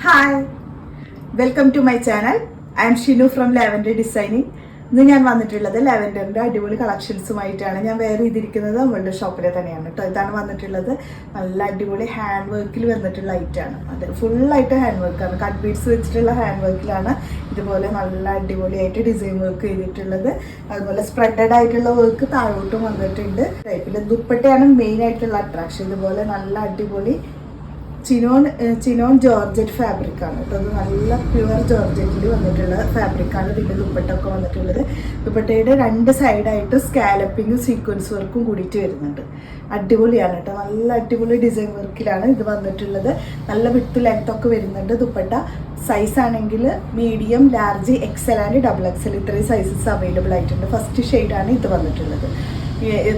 Hi, welcome to my channel. I am Shinu from lavender designing. ഇന്ന് ഞാൻ വന്നിട്ടുള്ളത് ലാവൻഡറിൻ്റെ അടിപൊളി കളക്ഷൻസുമായിട്ടാണ്. ഞാൻ വേറെ ചെയ്തിരിക്കുന്നത് നമ്മളുടെ ഷോപ്പിൽ തന്നെയാണ് കേട്ടോ. ഇതാണ് വന്നിട്ടുള്ളത്. നല്ല അടിപൊളി ഹാൻഡ് വർക്കിൽ വന്നിട്ടുള്ള ഐറ്റാണ്. അത് ഫുള്ളായിട്ട് ഹാൻഡ് വർക്കാണ്. കട്ട് ബീഡ്സ് വെച്ചിട്ടുള്ള ഹാൻഡ് വർക്കിലാണ് ഇതുപോലെ നല്ല അടിപൊളിയായിട്ട് ഡിസൈൻ വർക്ക് ചെയ്തിട്ടുള്ളത്. അതുപോലെ സ്പ്രെഡഡ് ആയിട്ടുള്ള വർക്ക് താഴോട്ടും വന്നിട്ടുണ്ട്. ടൈപ്പിൽ ദുപ്പട്ടയാണ് മെയിൻ ആയിട്ടുള്ള അട്രാക്ഷൻ. ഇതുപോലെ നല്ല അടിപൊളി ചിനോൺ ജോർജറ്റ് ഫാബ്രിക് ആണ് കേട്ടോ. അത് നല്ല പ്യുവർ ജോർജറ്റിൽ വന്നിട്ടുള്ള ഫാബ്രിക്കാണ് ഇതിൻ്റെ ദുപ്പട്ടൊക്കെ വന്നിട്ടുള്ളത്. ദുപ്പട്ടയുടെ രണ്ട് സൈഡായിട്ട് സ്കാലപ്പിങ്ങും സീക്വൻസ് വർക്കും കൂടിയിട്ട് വരുന്നുണ്ട്. അടിപൊളിയാണ് കേട്ടോ. നല്ല അടിപൊളി ഡിസൈൻ വർക്കിലാണ് ഇത് വന്നിട്ടുള്ളത്. നല്ല വിട്ട് ലെങ്ത് ഒക്കെ വരുന്നുണ്ട്. ദുപ്പട്ട സൈസ് ആണെങ്കിൽ medium, large, XL and double Excel ഇത്രയും സൈസസ് അവൈലബിൾ ആയിട്ടുണ്ട്. ഫസ്റ്റ് ഷെയ്ഡാണ് ഇത് വന്നിട്ടുള്ളത്.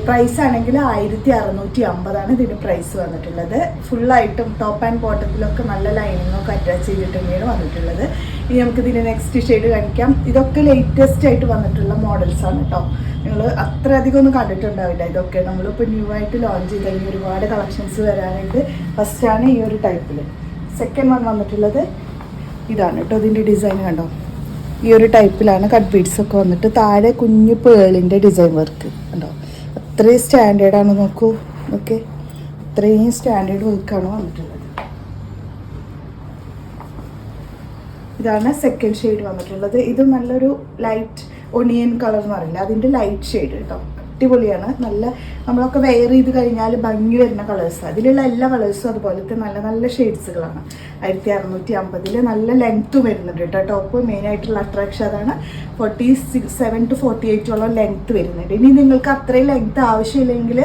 പ്രൈസ് ആണെങ്കിൽ 1650 ഇതിന് പ്രൈസ് വന്നിട്ടുള്ളത്. ഫുള്ളായിട്ടും ടോപ്പ് ആൻഡ് ബോട്ടത്തിലൊക്കെ നല്ല ലൈനിങ്ങൊക്കെ അറ്റാച്ച് ചെയ്തിട്ട് തന്നെയാണ് വന്നിട്ടുള്ളത്. ഇനി നമുക്ക് ഇതിൻ്റെ നെക്സ്റ്റ് ഷെയ്ഡ് കാണിക്കാം. ഇതൊക്കെ ലേറ്റസ്റ്റ് ആയിട്ട് വന്നിട്ടുള്ള മോഡൽസാണ് കേട്ടോ. നിങ്ങൾ അത്ര അധികം ഒന്നും കണ്ടിട്ടുണ്ടാവില്ല. ഇതൊക്കെ നമ്മളിപ്പോൾ ന്യൂ ആയിട്ട് ലോഞ്ച് ചെയ്ത ഇനി ഒരുപാട് കളക്ഷൻസ് വരാനായിട്ട് ഫസ്റ്റാണ് ഈ ഒരു ടൈപ്പിൽ. സെക്കൻഡ് വൺ വന്നിട്ടുള്ളത് ഇതാണ് കേട്ടോ. ഇതിൻ്റെ ഡിസൈൻ കണ്ടോ. ഈ ഒരു ടൈപ്പിലാണ് കട്ട് ബീഡ്സ് ഒക്കെ വന്നിട്ട് താഴെ കുഞ്ഞു പേളിൻ്റെ ഡിസൈൻ വർക്ക് കണ്ടോ. അത്രയും സ്റ്റാൻഡേർഡാണ്. നോക്കൂ, ഓക്കെ, ഇത്രയും സ്റ്റാൻഡേർഡ് വർക്കാണ് വന്നിട്ടുള്ളത്. ഇതാണ് സെക്കൻഡ് ഷെയ്ഡ് വന്നിട്ടുള്ളത്. ഇത് നല്ലൊരു ലൈറ്റ് ഒണിയൻ കളർ എന്ന് പറയില്ല, അതിൻ്റെ ലൈറ്റ് ഷെയ്ഡ് കേട്ടോ. അടിപൊളിയാണ്. നല്ല നമ്മളൊക്കെ വെയർ ചെയ്ത് കഴിഞ്ഞാൽ ഭംഗി വരുന്ന കളേഴ്സ്. അതിലുള്ള എല്ലാ കളേഴ്സും അതുപോലത്തെ നല്ല നല്ല ഷെയ്ഡ്സുകളാണ്. 1650 നല്ല ലെങ്ത്തും വരുന്നുണ്ട് കേട്ടോ. ടോപ്പ് മെയിനായിട്ടുള്ള അട്രാക്ഷൻ അതാണ്. 47 to 48 ലെങ്ത്ത് വരുന്നുണ്ട്. ഇനി നിങ്ങൾക്ക് അത്രയും ലെങ്ത്ത് ആവശ്യമില്ലെങ്കിൽ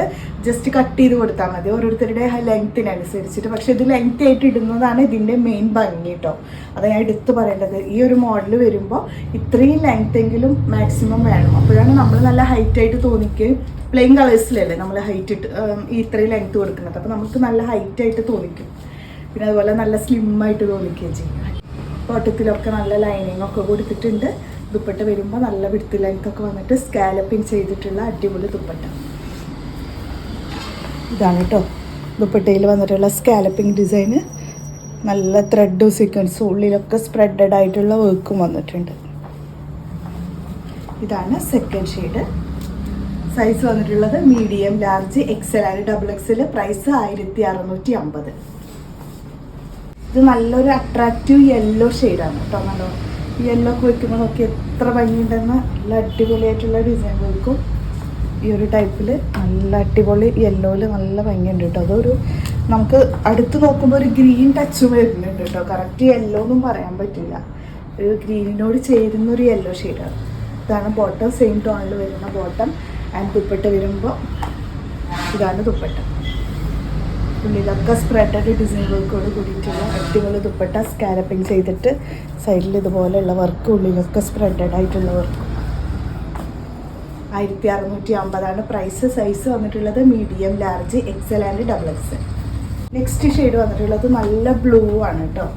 ജസ്റ്റ് കട്ട് ചെയ്ത് കൊടുത്താൽ മതി, ഓരോരുത്തരുടെ ലെങ്ത്തിനനുസരിച്ചിട്ട്. പക്ഷെ ഇത് ലെങ്ത്ത് ആയിട്ട് ഇടുന്നതാണ് ഇതിൻ്റെ മെയിൻ ഭംഗി കേട്ടോ. അത് ഞാൻ എടുത്ത് പറയേണ്ടത്. ഈ ഒരു മോഡൽ വരുമ്പോൾ ഇത്രയും ലെങ്ത്ത് എങ്കിലും മാക്സിമം വേണം. അപ്പോഴാണ് നമ്മൾ നല്ല ഹൈറ്റ് ആയിട്ട് തോന്നിക്കുകയും, പ്ലെയിൻ കളേഴ്സിലല്ലേ നമ്മൾ ഹൈറ്റ് ഇട്ട് ഇത്രയും ലെങ്ത്ത് കൊടുക്കുന്നത്. അപ്പോൾ നമുക്ക് നല്ല ഹൈറ്റ് ആയിട്ട് തോന്നിക്കും. പിന്നെ അതുപോലെ നല്ല സ്ലിം ആയിട്ട് തോന്നിക്കുകയും ചെയ്യും. ബോട്ടത്തിലൊക്കെ നല്ല ലൈനിങ് ഒക്കെ കൊടുത്തിട്ടുണ്ട്. ദുപ്പട്ട വരുമ്പോൾ നല്ല വിഡ്ത്ത് ലെങ്ത് ഒക്കെ വന്നിട്ട് സ്കാലപ്പിങ് ചെയ്തിട്ടുള്ള അടിപൊളി ദുപ്പട്ട ഇതാണ് കേട്ടോ. ദുപ്പട്ടയിൽ വന്നിട്ടുള്ള സ്കാലപ്പിങ് ഡിസൈന് നല്ല ത്രെഡും സീക്വൻസും ഉള്ളിലൊക്കെ സ്പ്രെഡഡ് ആയിട്ടുള്ള വർക്കും വന്നിട്ടുണ്ട്. ഇതാണ് സെക്കൻഡ് ഷെയ്ഡ്. സൈസ് വന്നിട്ടുള്ളത് medium, large, XL and double XL. Price 1650. ഇത് നല്ലൊരു അട്രാക്റ്റീവ് യെല്ലോ ഷെയ്ഡാണ് കേട്ടോ. നല്ലോ യെല്ലോ ഒക്കെ വയ്ക്കുമ്പോൾ നോക്കി എത്ര ഭംഗിയുണ്ടെന്ന്. നല്ല അടിപൊളിയായിട്ടുള്ള ഡിസൈൻ വർക്കും ഈ ഒരു ടൈപ്പിൽ നല്ല അടിപൊളി യെല്ലോയിൽ നല്ല ഭംഗിയുണ്ട് കേട്ടോ. അതൊരു നമുക്ക് അടുത്ത് നോക്കുമ്പോൾ ഒരു ഗ്രീൻ ടച്ചും വരുന്നുണ്ട് കേട്ടോ. കറക്റ്റ് യെല്ലോ ഒന്നും പറയാൻ പറ്റില്ല. ഒരു ഗ്രീനിനോട് ചേരുന്നൊരു യെല്ലോ ഷെയ്ഡാണ്. ഇതാണ് ബോട്ടം. സെയിം ടോണിൽ വരുന്ന ബോട്ടം. ആൻഡ് ദുപ്പട്ട വരുമ്പോൾ ഇതാണ് ദുപ്പട്ട. ഉള്ളിലൊക്കെ സ്പ്രെഡഡ് ഡിസൈൻ വർക്കോട് കൂടിയിട്ടുള്ള അടിപൊളി ദുപ്പട്ട. സ്കാലപ്പിങ് ചെയ്തിട്ട് സൈഡിൽ ഇതുപോലെയുള്ള വർക്ക്, ഉള്ളിലൊക്കെ സ്പ്രെഡഡ് ആയിട്ടുള്ള വർക്ക്. 1650 പ്രൈസ്. സൈസ് വന്നിട്ടുള്ളത് medium, large, XL and double Excel. Next shade വന്നിട്ടുള്ളത് നല്ല ബ്ലൂ ആണ് കേട്ടോ.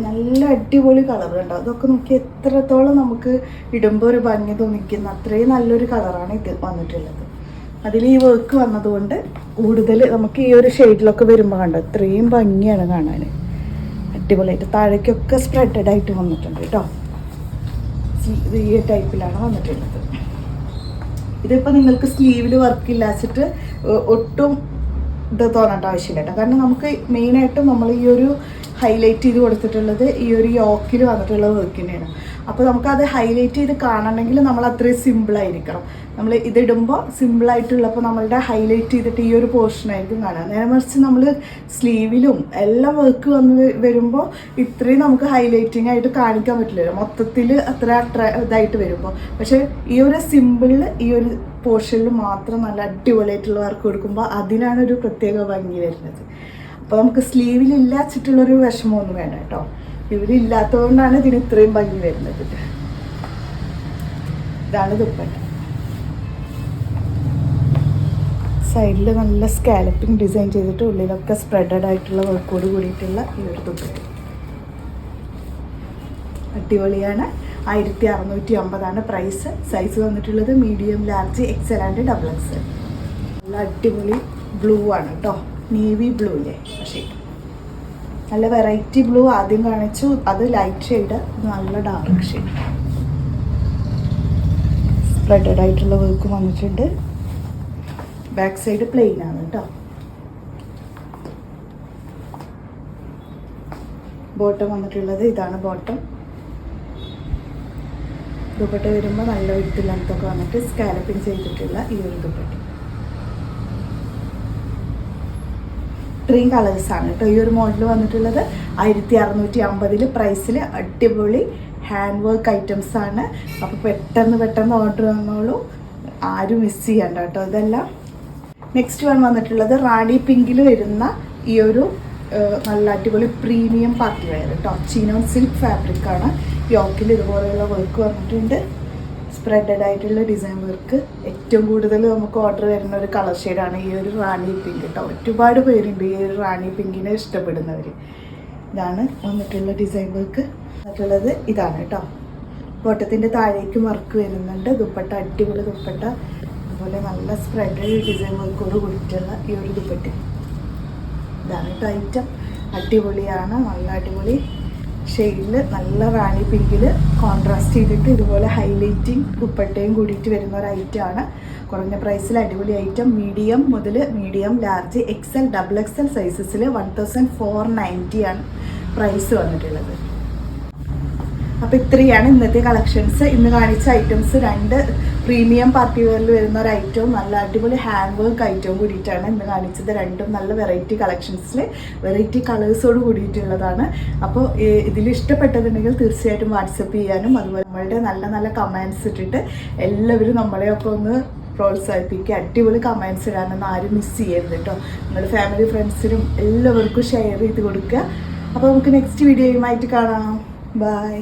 നല്ല അടിപൊളി കളർ ഉണ്ടോ. അതൊക്കെ നോക്കി എത്രത്തോളം നമുക്ക് ഇടുമ്പോൾ ഒരു ഭംഗി തോന്നിക്കുന്ന അത്രയും നല്ലൊരു കളറാണ് ഇത് വന്നിട്ടുള്ളത്. അതിൽ ഈ വർക്ക് വന്നതുകൊണ്ട് കൂടുതൽ നമുക്ക് ഈ ഒരു ഷെയ്ഡിലൊക്കെ വരുമ്പോൾ കണ്ടോ ഇത്രയും ഭംഗിയാണ് കാണാൻ. അടിപൊളിയായിട്ട് താഴേക്കൊക്കെ സ്പ്രെഡഡ് ആയിട്ട് വന്നിട്ടുണ്ട് കേട്ടോ. ഈ ടൈപ്പിലാണ് വന്നിട്ടുള്ളത്. ഇതിപ്പോൾ നിങ്ങൾക്ക് സ്ലീവിൽ വർക്ക് ഇല്ലാച്ചിട്ട് ഒട്ടും ഇത് തോന്നേണ്ട ആവശ്യമില്ല കേട്ടോ. കാരണം നമുക്ക് മെയിനായിട്ടും നമ്മൾ ഈ ഒരു ഹൈലൈറ്റ് ചെയ്ത് കൊടുത്തിട്ടുള്ളത് ഈ ഒരു യോക്കിൽ വന്നിട്ടുള്ള വർക്ക് തന്നെയാണ്. അപ്പോൾ നമുക്കത് ഹൈലൈറ്റ് ചെയ്ത് കാണണമെങ്കിൽ നമ്മൾ അത്രയും സിമ്പിളായിരിക്കണം. നമ്മൾ ഇതിടുമ്പോൾ സിമ്പിളായിട്ടുള്ളപ്പോൾ നമ്മളുടെ ഹൈലൈറ്റ് ചെയ്തിട്ട് ഈ ഒരു പോർഷനായിരിക്കും കാണാം. നേരെ മറിച്ച് നമ്മൾ സ്ലീവിലും എല്ലാം വർക്ക് വന്ന് വരുമ്പോൾ ഇത്രയും നമുക്ക് ഹൈലൈറ്റിംഗ് ആയിട്ട് കാണിക്കാൻ പറ്റില്ലല്ലോ. മൊത്തത്തിൽ അത്ര ഇതായിട്ട് വരുമ്പോൾ. പക്ഷേ ഈ ഒരു സിമ്പിളിൽ ഈ ഒരു പോർഷനിൽ മാത്രം നല്ല അടിപൊളിയായിട്ടുള്ള വർക്ക് കൊടുക്കുമ്പോൾ അതിനാണ് ഒരു പ്രത്യേക ഭംഗി വരുന്നത്. അപ്പോൾ നമുക്ക് സ്ലീവിലില്ലാച്ചിട്ടുള്ളൊരു വിഷമമൊന്നും വേണ്ട കേട്ടോ. സ്ലീവിലില്ലാത്തതുകൊണ്ടാണ് ഇതിന് ഇത്രയും ഭംഗി വരുന്നത്. ഇതാണ് ദുപ്പട്ട. സൈഡിൽ നല്ല സ്കാലപ്പിംഗ് ഡിസൈൻ ചെയ്തിട്ട് ഉള്ളിലൊക്കെ സ്പ്രെഡഡ് ആയിട്ടുള്ള വർക്കോട് കൂടിയിട്ടുള്ള ഈ ഒരു ദുപ്പട്ട അടിപൊളിയാണ്. 1650 പ്രൈസ്. സൈസ് വന്നിട്ടുള്ളത് medium, large, XL and double Excel. നല്ല അടിപൊളി ബ്ലൂ ആണ് കേട്ടോ. നേവി ബ്ലൂല്ലേ പക്ഷേ നല്ല വെറൈറ്റി ബ്ലൂ ആദ്യം കാണിച്ചു, അത് ലൈറ്റ് ഷെയ്ഡ്, നല്ല ഡാർക്ക് ഷെയ്ഡ്. സ്പ്രെഡഡ് ആയിട്ടുള്ള വർക്ക് വന്നിട്ടുണ്ട്. ബാക്ക് സൈഡ് പ്ലെയിൻ ആണ് കേട്ടോ. ബോട്ടം വന്നിട്ടുള്ളത് ഇതാണ് ബോട്ടം. ദുപ്പട്ട വരുമ്പോൾ നല്ല വിട്ട് ലെങ്ത്തൊക്കെ വന്നിട്ട് സ്കാലപ്പിങ് ചെയ്തിട്ടുള്ള ഈ ഒരു ദുപ്പട്ട. ഇത്രയും കളേഴ്സാണ് കേട്ടോ ഈ ഒരു മോഡൽ വന്നിട്ടുള്ളത്. 1650 പ്രൈസിൽ അടിപൊളി ഹാൻഡ് വർക്ക് ഐറ്റംസ് ആണ്. അപ്പോൾ പെട്ടെന്ന് ഓർഡർ വന്നോളൂ, ആരും മിസ് ചെയ്യണ്ട കേട്ടോ ഇതെല്ലാം. നെക്സ്റ്റ് വൺ വന്നിട്ടുള്ളത് റാണി പിങ്കിൽ വരുന്ന ഈ ഒരു നല്ല അടിപൊളി പ്രീമിയം പാർട്ടി വെയർ കേട്ടോ. ചിനോൺ സിൽക്ക് ഫാബ്രിക് ആണ്. യോക്കിൽ ഇതുപോലെയുള്ള വർക്ക് വന്നിട്ടുണ്ട്. സ്പ്രെഡഡ് ആയിട്ടുള്ള ഡിസൈൻ വർക്ക്. ഏറ്റവും കൂടുതൽ നമുക്ക് ഓർഡർ വരുന്ന ഒരു കളർ ഷെയ്ഡാണ് ഈ ഒരു റാണി പിങ്ക് കേട്ടോ. ഒരുപാട് പേരുണ്ട് ഈ ഒരു റാണി പിങ്കിനെ ഇഷ്ടപ്പെടുന്നവർ. ഇതാണ് വന്നിട്ടുള്ള ഡിസൈൻ വർക്ക്. മറ്റുള്ളത് ഇതാണ് കേട്ടോ. ബോട്ടത്തിൻ്റെ താഴേക്കും വർക്ക് വരുന്നുണ്ട്. ദുപ്പട്ട അടിപൊളി ദുപ്പട്ട, അതുപോലെ നല്ല സ്പ്രെഡ് ഡിസൈൻ വർക്കോട് കൂടിയിട്ടുള്ള ഈ ഒരു ദുപ്പട്ട. ഇതാണ് കേട്ടോ ഐറ്റം. അടിപൊളിയാണ്, നല്ല അടിപൊളി ഷെയ്ഡിൽ നല്ല റാണി പിങ്കിൽ കോൺട്രാസ്റ്റ് ചെയ്തിട്ട് ഇതുപോലെ ഹൈലൈറ്റിങ് ദുപ്പട്ടയും കൂടിയിട്ട് വരുന്ന ഒരു ഐറ്റമാണ്. കുറഞ്ഞ പ്രൈസിൽ അടിപൊളി ഐറ്റം. മീഡിയം മുതൽ മീഡിയം, ലാർജ്, XL, XXL സൈസസിൽ 1490 ആണ് പ്രൈസ് വന്നിട്ടുള്ളത്. അപ്പോൾ ഇത്രയാണ് ഇന്നത്തെ കളക്ഷൻസ്. ഇന്ന് കാണിച്ച ഐറ്റംസ് 2 പ്രീമിയം പാർട്ടി വെയറിൽ വരുന്ന ഒരു ഐറ്റവും നല്ല അടിപൊളി ഹാൻഡ് വർക്ക് ഐറ്റവും കൂടിയിട്ടാണ് ഇന്ന് കാണിച്ചത്. 2ഉം നല്ല വെറൈറ്റി കളക്ഷൻസിൽ വെറൈറ്റി കളേഴ്സോട് കൂടിയിട്ടുള്ളതാണ്. അപ്പോൾ ഇതിൽ ഇഷ്ടപ്പെട്ടതുണ്ടെങ്കിൽ തീർച്ചയായിട്ടും വാട്സപ്പ് ചെയ്യാനും, അതുപോലെ നമ്മളുടെ നല്ല നല്ല കമൻസ് ഇട്ടിട്ട് എല്ലാവരും നമ്മളെയൊക്കെ ഒന്ന് പ്രോത്സാഹിപ്പിക്കുക. അടിപൊളി കമൻസ് ഇടാനൊന്നും ആരും മിസ് ചെയ്യരുത് കേട്ടോ. നിങ്ങളുടെ ഫാമിലി ഫ്രണ്ട്സിനും എല്ലാവർക്കും ഷെയർ ചെയ്ത് കൊടുക്കുക. അപ്പോൾ നമുക്ക് നെക്സ്റ്റ് വീഡിയോയുമായിട്ട് കാണാം. ബൈ.